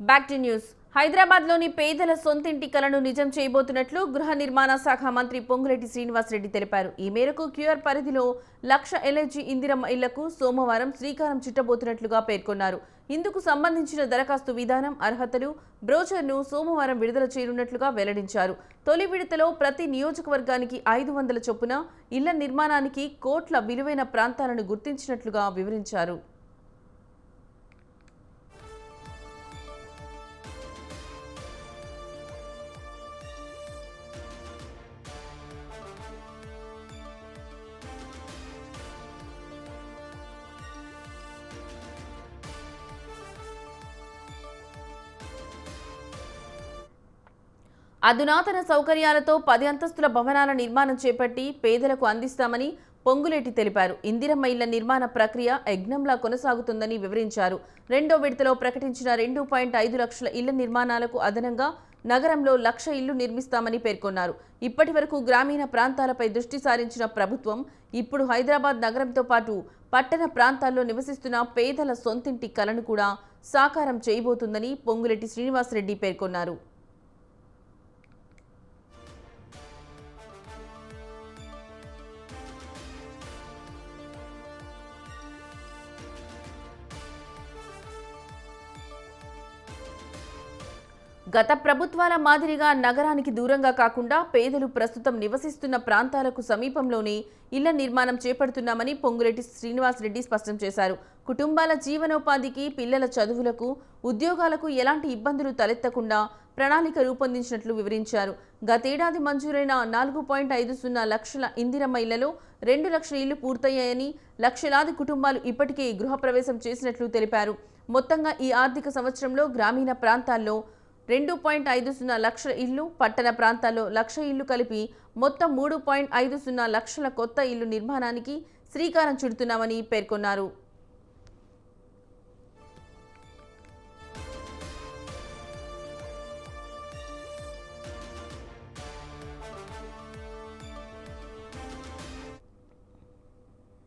Back to news. హైదరాబాద్లోని పేదల సొంతింటి కలను నిజం చేయబోతున్నట్లు గృహ నిర్మాణ శాఖ మంత్రి పొంగులేటి శ్రీనివాసరెడ్డి తెలిపారు. ఈ మేరకు క్యూఆర్ పరిధిలో 1,00,000 ఎల్ఐజీ ఇందిరమ్మ ఇళ్లకు సోమవారం శ్రీకారం చుట్టబోతున్నట్లుగా పేర్కొన్నారు. ఇందుకు సంబంధించిన దరఖాస్తు విధానం, అర్హతలు, బ్రోచర్ను సోమవారం విడుదల చేయనున్నట్లుగా వెల్లడించారు. తొలి విడతలో ప్రతి నియోజకవర్గానికి 500 చొప్పున ఇళ్ల నిర్మాణానికి కోట్ల విలువైన ప్రాంతాలను గుర్తించినట్లుగా వివరించారు. అధునాతన సౌకర్యాలతో 10 అంతస్తుల భవనాల నిర్మాణం చేపట్టి పేదలకు అందిస్తామని పొంగులేటి తెలిపారు. ఇందిరమ్మ ఇళ్ల నిర్మాణ ప్రక్రియ యజ్ఞంలా కొనసాగుతుందని వివరించారు. రెండో విడతలో ప్రకటించిన 2.5 లక్షల ఇళ్ల నిర్మాణాలకు అదనంగా నగరంలో 1,00,000 ఇళ్లు నిర్మిస్తామని పేర్కొన్నారు. ఇప్పటి వరకు గ్రామీణ ప్రాంతాలపై దృష్టి సారించిన ప్రభుత్వం ఇప్పుడు హైదరాబాద్ నగరంతో పాటు పట్టణ ప్రాంతాల్లో నివసిస్తున్న పేదల సొంతింటి కలను కూడా సాకారం చేయబోతుందని పొంగులేటి శ్రీనివాసరెడ్డి పేర్కొన్నారు. గత ప్రభుత్వాల మాదిరిగా నగరానికి దూరంగా కాకుండా పేదలు ప్రస్తుతం నివసిస్తున్న ప్రాంతాలకు సమీపంలోనే ఇళ్ల నిర్మాణం చేపడుతున్నామని పొంగులేటి శ్రీనివాసరెడ్డి స్పష్టం చేశారు. కుటుంబాల జీవనోపాధికి, పిల్లల చదువులకు, ఉద్యోగాలకు ఎలాంటి ఇబ్బందులు తలెత్తకుండా ప్రణాళిక రూపొందించినట్లు వివరించారు. గతేడాది మంజూరైన 4.50 లక్షల ఇందిరమ్మ ఇళ్లలో 2 లక్షల ఇళ్లు పూర్తయ్యాయని, లక్షలాది కుటుంబాలు ఇప్పటికే గృహప్రవేశం చేసినట్లు తెలిపారు. మొత్తంగా ఈ ఆర్థిక సంవత్సరంలో గ్రామీణ ప్రాంతాల్లో 2.50 లక్షల ఇళ్లు, పట్టణ ప్రాంతాల్లో 1,00,000 ఇళ్లు కలిపి మొత్తం 3.50 లక్షల కొత్త ఇళ్లు నిర్మాణానికి శ్రీకారం చుడుతున్నామని పేర్కొన్నారు.